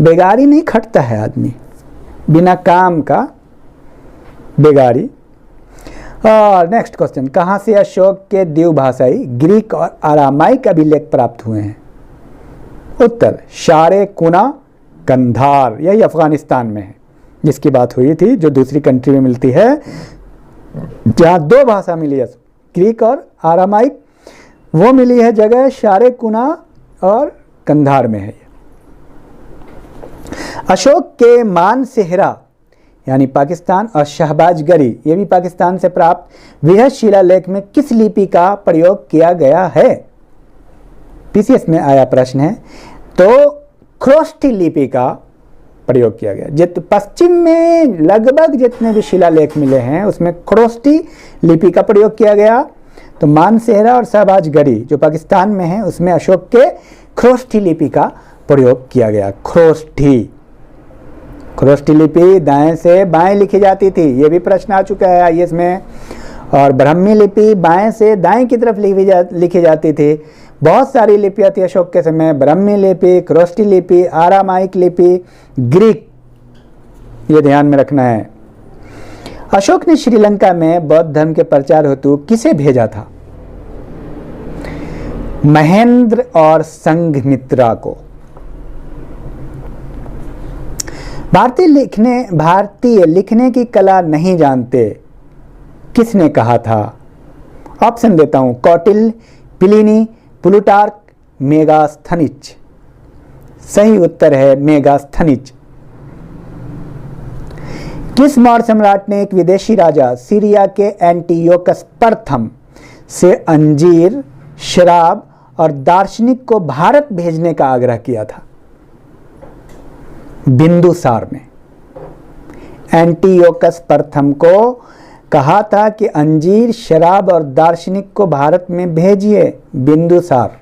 Speaker 1: बेगारी नहीं खटता है आदमी, बिना काम का बेगारी। और नेक्स्ट क्वेश्चन, कहाँ से अशोक के द्विभाषाई ग्रीक और आरामाइक अभिलेख प्राप्त हुए हैं? उत्तर, शारे कुना कंधार, यही अफगानिस्तान में है जिसकी बात हुई थी, जो दूसरी कंट्री में मिलती है, जहाँ दो भाषा मिली है, ग्रीक और आरामाइक। वो मिली है जगह शारे कुना और कंधार में है। अशोक के मान सेहरा यानी पाकिस्तान और शहबाजगरी, ये भी पाकिस्तान से प्राप्त वृहत शिलालेख में किस लिपि का प्रयोग किया गया है? पीसीएस में आया प्रश्न है। तो ख्रोष्टी लिपि का प्रयोग किया गया। पश्चिम में लगभग जितने भी शिलालेख मिले हैं उसमें ख्रोष्टी लिपि का प्रयोग किया गया। तो मानसेहरा और शहबाजगरी जो पाकिस्तान में है उसमें अशोक के ख्रोष्टी लिपि का प्रयोग किया गया। ख्रोष्टी लिपि दाएं से बाएं लिखी जाती थी, ये भी प्रश्न आ चुका है आईएएस में। और ब्राह्मी लिपि बाएं से दाएं की तरफ लिखी जाती थी। बहुत सारी लिपियाँ थी अशोक के समय, ब्राह्मी लिपि, ख्रोष्टी लिपि, आरामाइक लिपि, ग्रीक, ये ध्यान में रखना है। अशोक ने श्रीलंका में बौद्ध धर्म के प्रचार हेतु किसे भेजा था? महेंद्र और संघमित्रा को। भारतीय लिखने की कला नहीं जानते, किसने कहा था? ऑप्शन देता हूं, कौटिल्य, प्लिनी, प्लूटार्क, मेगास्थनीज। सही उत्तर है मेगास्थनीज। किस मौर्य सम्राट ने एक विदेशी राजा सीरिया के एंटियोकस प्रथम से अंजीर, शराब और दार्शनिक को भारत भेजने का आग्रह किया था? बिंदुसार में एंटियोकस प्रथम को कहा था कि अंजीर, शराब और दार्शनिक को भारत में भेजिए, बिंदुसार।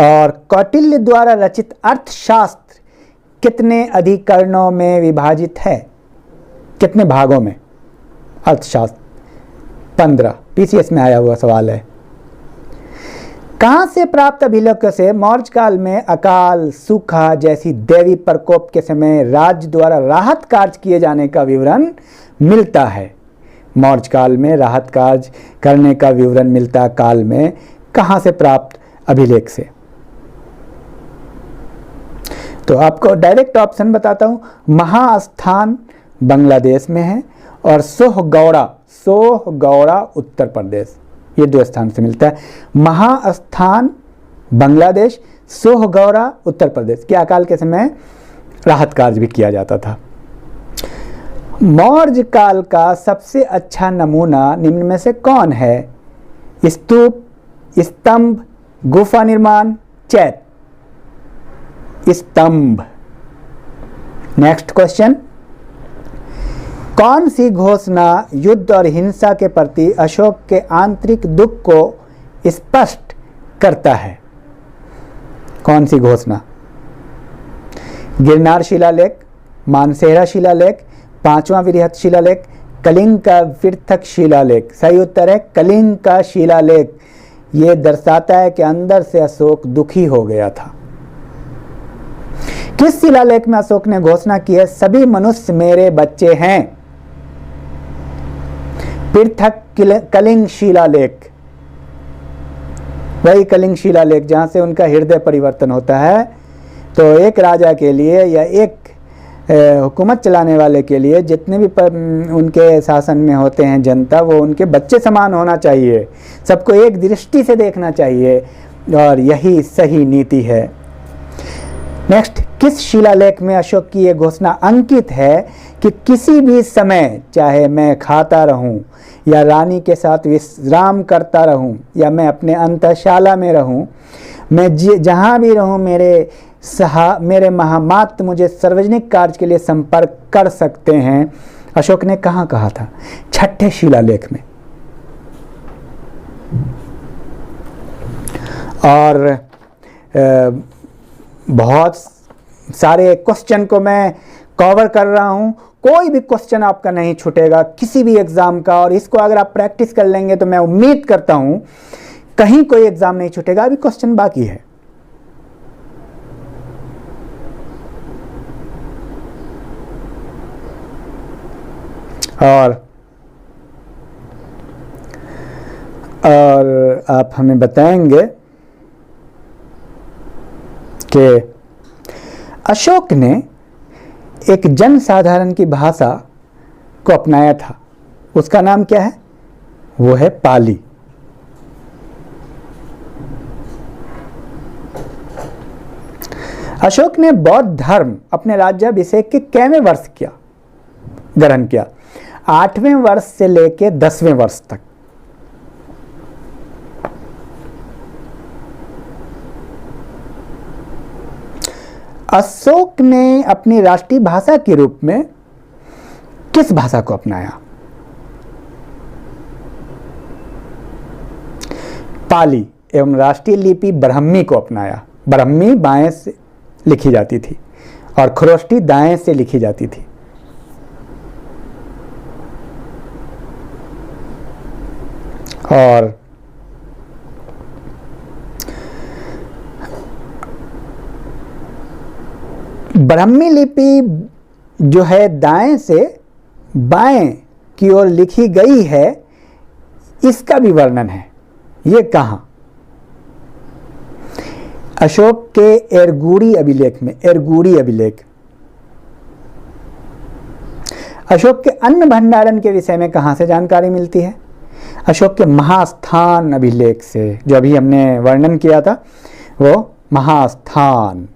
Speaker 1: और कौटिल्य द्वारा रचित अर्थशास्त्र कितने अधिकरणों में विभाजित है? कितने भागों में? अर्थशास्त्र 15, पीसीएस में आया हुआ सवाल है। कहां से प्राप्त अभिलेखों से मौर्य काल में अकाल, सूखा जैसी दैवी प्रकोप के समय राज्य द्वारा राहत कार्य किए जाने का विवरण मिलता है? मौर्य काल में राहत कार्य करने का विवरण मिलता काल में कहां से प्राप्त अभिलेख से? तो आपको डायरेक्ट ऑप्शन बताता हूं, महास्थान बांग्लादेश में है और सोहगौड़ा उत्तर प्रदेश, ये 2 स्थान से मिलता है। महास्थान बांग्लादेश, सोहगौड़ा उत्तर प्रदेश। क्या अकाल के समय राहत कार्य भी किया जाता था। मौर्य काल का सबसे अच्छा नमूना निम्न में से कौन है? स्तूप, स्तंभ, गुफा निर्माण, चैत्य। स्तंभ। नेक्स्ट क्वेश्चन, कौन सी घोषणा युद्ध और हिंसा के प्रति अशोक के आंतरिक दुख को स्पष्ट करता है? कौन सी घोषणा? गिरनार शिलालेख, मानसेहरा शिलालेख, 5वां वृहत शिलालेख, कलिंग का पृथक शिलालेख। सही उत्तर है कलिंग का शिलालेख। ये दर्शाता है कि अंदर से अशोक दुखी हो गया था। किस शिलालेख में अशोक ने घोषणा की है, सभी मनुष्य मेरे बच्चे हैं? पृथक कलिंग शिलालेख, वही कलिंग शिलालेख जहां से उनका हृदय परिवर्तन होता है। तो एक राजा के लिए या एक हुकूमत चलाने वाले के लिए जितने भी उनके शासन में होते हैं जनता, वो उनके बच्चे समान होना चाहिए, सबको एक दृष्टि से देखना चाहिए, और यही सही नीति है। नेक्स्ट, किस शिलालेख में अशोक की यह घोषणा अंकित है कि किसी भी समय, चाहे मैं खाता रहूं या रानी के साथ विश्राम करता रहूं या मैं अपने अंतशाला में रहूं, मैं जहां भी रहूं मेरे महामात्र मुझे सार्वजनिक कार्य के लिए संपर्क कर सकते हैं? अशोक ने कहाँ कहा था? 6ठे शिलालेख में। और बहुत सारे क्वेश्चन को मैं कवर कर रहा हूं, कोई भी क्वेश्चन आपका नहीं छूटेगा किसी भी एग्जाम का, और इसको अगर आप प्रैक्टिस कर लेंगे तो मैं उम्मीद करता हूं कहीं कोई एग्जाम नहीं छूटेगा। अभी क्वेश्चन बाकी है। और आप हमें बताएंगे कि अशोक ने एक जनसाधारण की भाषा को अपनाया था, उसका नाम क्या है? वो है पाली। अशोक ने बौद्ध धर्म अपने राज्याभिषेक के कैवें वर्ष ग्रहण किया? 8वें वर्ष से लेकर 10वें वर्ष तक। अशोक ने अपनी राष्ट्रीय भाषा के रूप में किस भाषा को अपनाया? पाली एवं राष्ट्रीय लिपि ब्राह्मी को अपनाया। ब्राह्मी बाएं से लिखी जाती थी और खरोष्टी दाएं से लिखी जाती थी। और ब्राह्मी लिपि जो है दाएं से बाएं की ओर लिखी गई है, इसका भी वर्णन है। ये कहां? अशोक के एरगुड़ी अभिलेख में। एरगुड़ी अभिलेख। अशोक के अन्न भंडारण के विषय में कहां से जानकारी मिलती है? अशोक के महास्थान अभिलेख से, जो अभी हमने वर्णन किया था, वो महास्थान।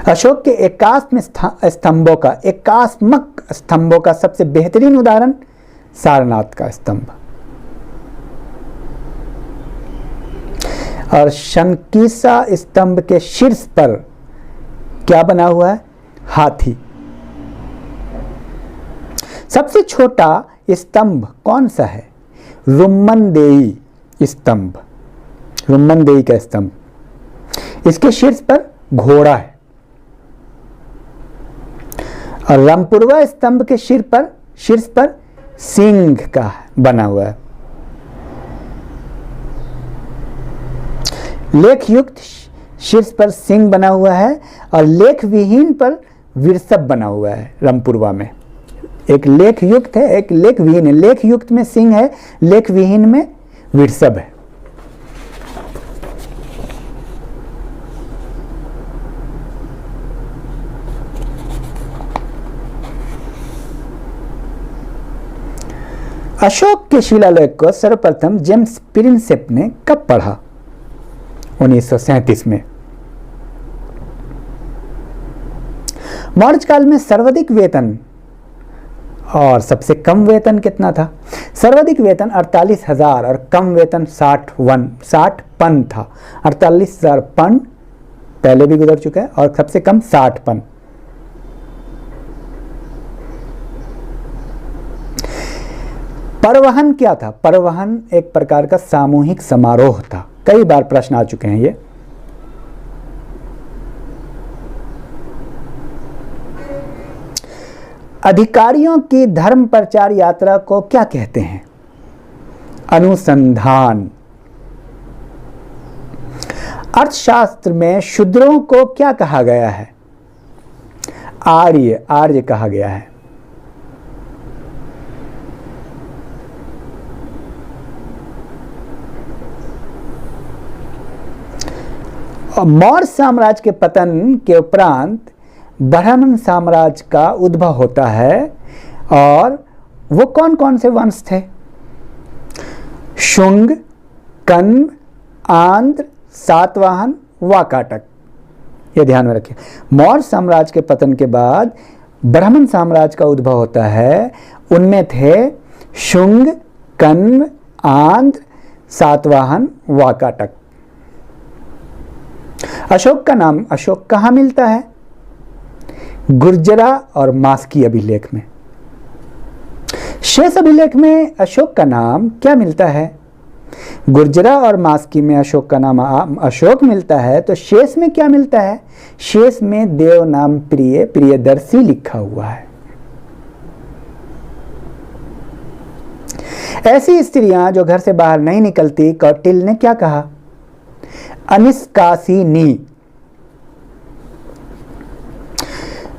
Speaker 1: अशोक के एकात्मक स्तंभों का सबसे बेहतरीन उदाहरण सारनाथ का स्तंभ। और शंकिसा स्तंभ के शीर्ष पर क्या बना हुआ है? हाथी। सबसे छोटा स्तंभ कौन सा है? रुम्मनदेई स्तंभ, रुम्मनदेई का स्तंभ। इसके शीर्ष पर घोड़ा है। और रामपुरवा स्तंभ के शीर्ष पर सिंह का बना हुआ है। लेख युक्त शीर्ष पर सिंह बना हुआ है और लेख विहीन पर वृषभ बना हुआ है। रामपुरवा में एक लेख युक्त है, एक लेख विहीन है। लेख युक्त में सिंह है, लेख विहीन में वृषभ है। अशोक के शिलालेख को सर्वप्रथम जेम्स प्रिंसेप ने कब पढ़ा? 1937 में। मौर्य काल में सर्वाधिक वेतन और सबसे कम वेतन कितना था? सर्वाधिक वेतन 48,000 और कम वेतन 60 पन था। 48,000 पन पहले भी गुजर चुका है और सबसे कम 60 पन। परवहन क्या था? परवहन एक प्रकार का सामूहिक समारोह था। कई बार प्रश्न आ चुके हैं ये। अधिकारियों की धर्म प्रचार यात्रा को क्या कहते हैं? अनुसंधान। अर्थशास्त्र में शूद्रों को क्या कहा गया है? आर्य कहा गया है। मौर्य साम्राज्य के पतन के उपरांत ब्राह्मण साम्राज्य का उद्भव होता है और वो कौन कौन से वंश थे? शुंग, कण्व, आंध्र, सातवाहन, वाकाटक। ये ध्यान में रखिए। मौर्य साम्राज्य के पतन के बाद ब्राह्मण साम्राज्य का उद्भव होता है। उनमें थे शुंग, कण्व, आंध्र, सातवाहन, वाकाटक। अशोक का नाम अशोक कहाँ मिलता है? गुर्जरा और मास्की अभिलेख में। शेष अभिलेख में अशोक का नाम क्या मिलता है? गुर्जरा और मास्की में अशोक का नाम अशोक मिलता है, तो शेष में क्या मिलता है? शेष में देव नाम प्रियदर्शी लिखा हुआ है। ऐसी स्त्रियां जो घर से बाहर नहीं निकलती, कौटिल्य ने क्या कहा? अनिष्कासिनी।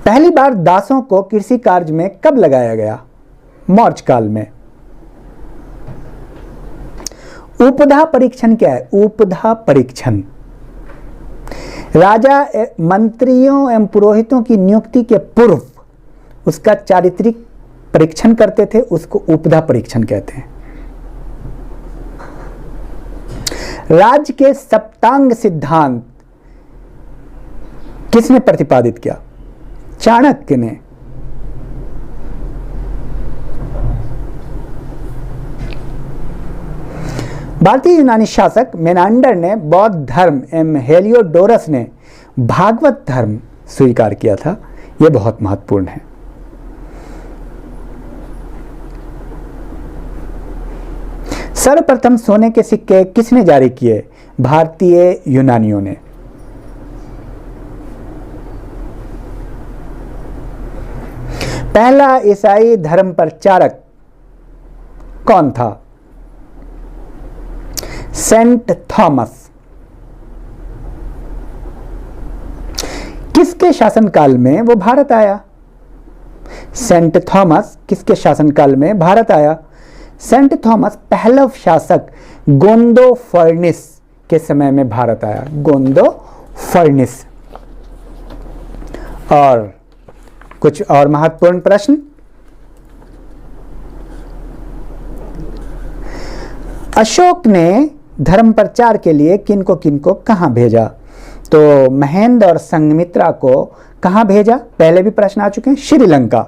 Speaker 1: पहली बार दासों को कृषि कार्य में कब लगाया गया? मौर्य काल में। उपधा परीक्षण क्या है? उपधा परीक्षण राजा मंत्रियों एवं पुरोहितों की नियुक्ति के पूर्व उसका चारित्रिक परीक्षण करते थे, उसको उपधा परीक्षण कहते हैं। राज्य के सप्तांग सिद्धांत किसने प्रतिपादित किया? चाणक्य ने। भारतीय यूनानी शासक मेनांडर ने बौद्ध धर्म एवं हेलियोडोरस ने भागवत धर्म स्वीकार किया था। यह बहुत महत्वपूर्ण है। सर्वप्रथम सोने के सिक्के किसने जारी किए? भारतीय यूनानियों ने। पहला ईसाई धर्म प्रचारक कौन था? Saint Thomas. किसके शासनकाल में वो भारत आया? सेंट थॉमस किसके शासनकाल में भारत आया? सेंट थॉमस पहला शासक गोंदो फर्निस के समय में भारत आया। गोंदो फर्निस। और कुछ और महत्वपूर्ण प्रश्न। अशोक ने धर्म प्रचार के लिए किनको किनको कहां भेजा? तो महेंद्र और संघमित्रा को कहां भेजा? पहले भी प्रश्न आ चुके हैं। श्रीलंका।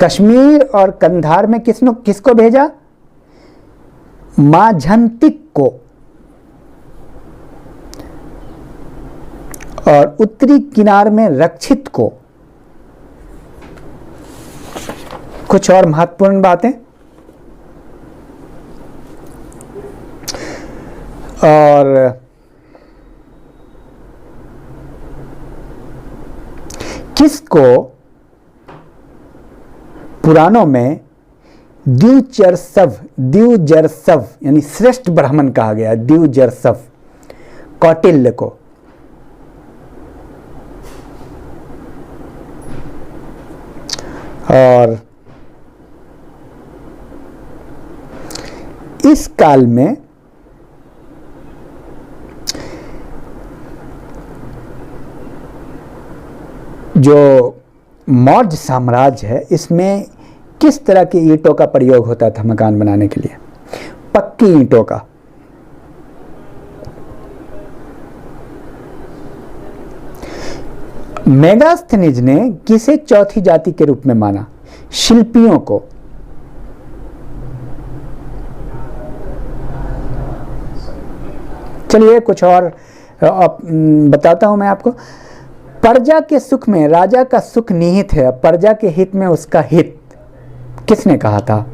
Speaker 1: कश्मीर और कंधार में किसको भेजा? माझंतिक को। और उत्तरी किनार में रक्षित को। कुछ और महत्वपूर्ण बातें, और किसको पुराणों में द्विजरसव यानी श्रेष्ठ ब्राह्मण कहा गया? द्विजरसव कौटिल्य को। और इस काल में जो मौर्य साम्राज्य है, इसमें किस तरह की ईंटों का प्रयोग होता था मकान बनाने के लिए? पक्की ईंटों का। मेगास्थनीज ने किसे चौथी जाति के रूप में माना? शिल्पियों को। चलिए कुछ और बताता हूं मैं आपको। प्रजा के सुख में राजा का सुख निहित है, प्रजा के हित में उसका हित, किसने कहा था?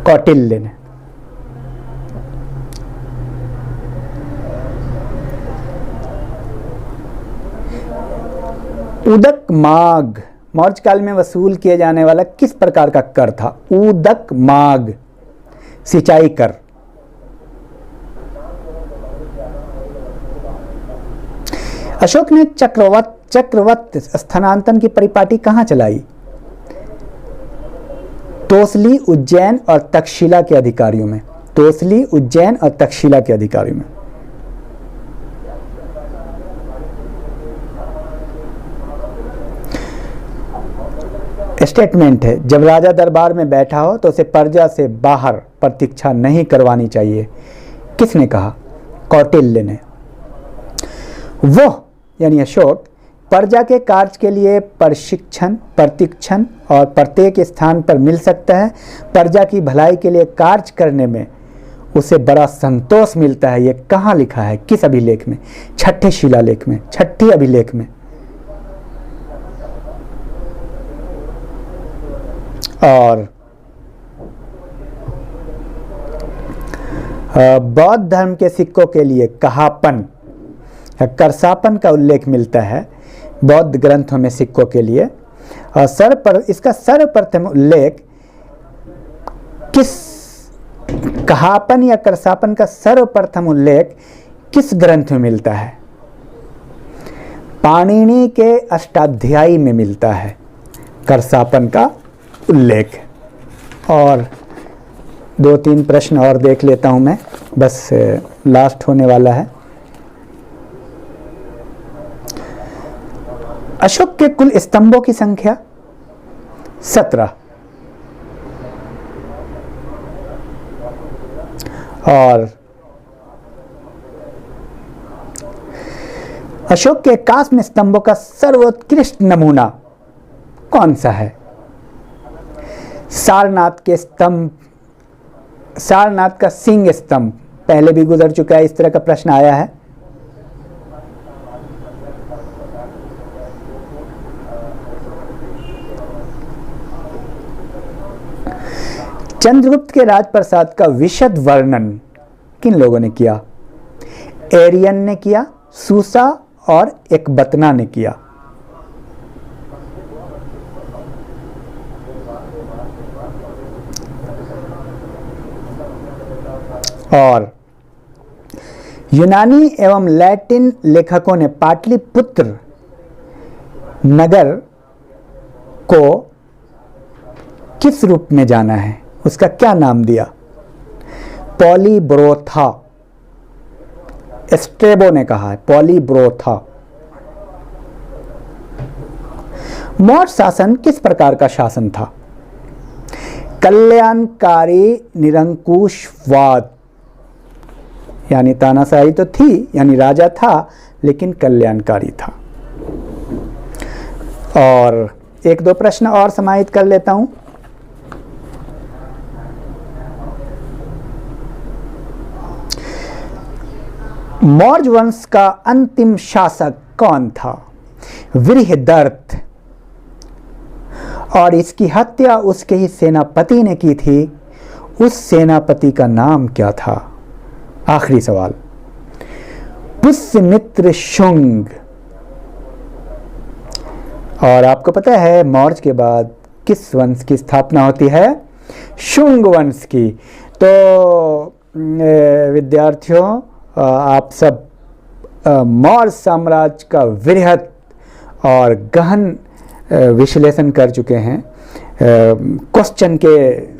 Speaker 1: कौटिल्य ने। उदक माग मौर्य काल में वसूल किए जाने वाला किस प्रकार का कर था? उदक माग, सिंचाई कर। अशोक ने चक्रवत स्थानांतरण की परिपाटी कहां चलाई? तोसली, उज्जैन और तक्षशिला के अधिकारियों में। तोसली, उज्जैन और तक्षशिला के अधिकारियों में। स्टेटमेंट है, जब राजा दरबार में बैठा हो तो उसे प्रजा से बाहर प्रतीक्षा नहीं करवानी चाहिए। किसने कहा? कौटिल्य ने। वो यानी अशोक प्रजा के कार्य के लिए प्रशिक्षण, प्रतिक्षण और प्रत्येक स्थान पर मिल सकता है। प्रजा की भलाई के लिए कार्य करने में उसे बड़ा संतोष मिलता है। ये कहाँ लिखा है? किस अभिलेख में? छठे शिलालेख में, छठी अभिलेख में। और बौद्ध धर्म के सिक्कों के लिए कहापन या करसापन का उल्लेख मिलता है बौद्ध ग्रंथों में सिक्कों के लिए। और इसका सर्वप्रथम उल्लेख कहापन या करसापन का सर्वप्रथम उल्लेख किस ग्रंथ में मिलता है? पाणिनि के अष्टाध्यायी में मिलता है करसापन का उल्लेख। और 2-3 प्रश्न और देख लेता हूं मैं, बस लास्ट होने वाला है। अशोक के कुल स्तंभों की संख्या 17। और अशोक के कांस्य स्तंभों का सर्वोत्कृष्ट नमूना कौन सा है? सारनाथ के स्तंभ, सारनाथ का सिंह स्तंभ। पहले भी गुजर चुका है, इस तरह का प्रश्न आया है। चंद्रगुप्त के राजप्रसाद का विशद वर्णन किन लोगों ने किया? एरियन ने किया, सूसा और एकबतना ने किया। और यूनानी एवं लैटिन लेखकों ने पाटलिपुत्र नगर को किस रूप में जाना है? उसका क्या नाम दिया? पॉलीब्रोथा। स्ट्रेबो ने कहा है पॉलीब्रोथा। मौर्य शासन किस प्रकार का शासन था? कल्याणकारी निरंकुशवाद, यानी तानाशाही तो थी, यानी राजा था लेकिन कल्याणकारी था। और एक दो प्रश्न और समाहित कर लेता हूं। मौर्य वंश का अंतिम शासक कौन था? वृहदर्थ। और इसकी हत्या उसके ही सेनापति ने की थी। उस सेनापति का नाम क्या था? आखिरी सवाल। पुष्यमित्र शुंग। और आपको पता है मौर्य के बाद किस वंश की स्थापना होती है? शुंग वंश की। तो विद्यार्थियों, आप सब मौर्य साम्राज्य का वृहद और गहन विश्लेषण कर चुके हैं क्वेश्चन के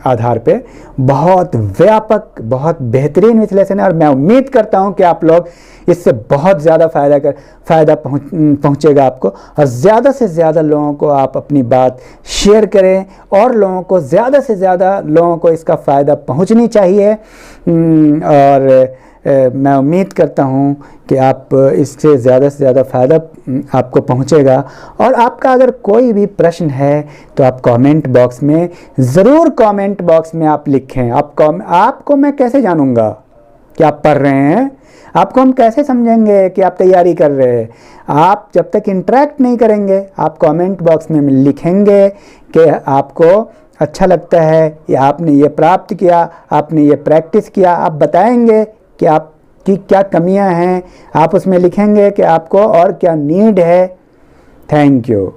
Speaker 1: आधार पे। बहुत व्यापक, बहुत बेहतरीन विश्लेषण है और मैं उम्मीद करता हूं कि आप लोग इससे बहुत ज़्यादा फ़ायदा पहुंचेगा आपको। और ज़्यादा से ज़्यादा लोगों को आप अपनी बात शेयर करें और लोगों को ज़्यादा से ज़्यादा लोगों को इसका फ़ायदा पहुंचनी चाहिए। और मैं उम्मीद करता हूं कि आप इससे ज़्यादा से ज़्यादा फ़ायदा आपको पहुंचेगा। और आपका अगर कोई भी प्रश्न है तो आप कमेंट बॉक्स में ज़रूर, कमेंट बॉक्स में आप लिखें। आपको मैं कैसे जानूंगा कि आप पढ़ रहे हैं? आपको हम कैसे समझेंगे कि आप तैयारी कर रहे हैं? आप जब तक इंटरेक्ट नहीं करेंगे, आप कमेंट बॉक्स में लिखेंगे कि आपको अच्छा लगता है या आपने ये प्राप्त किया, आपने ये प्रैक्टिस किया। आप बताएंगे कि आपकी क्या कमियां हैं, आप उसमें लिखेंगे कि आपको और क्या नीड है। Thank you.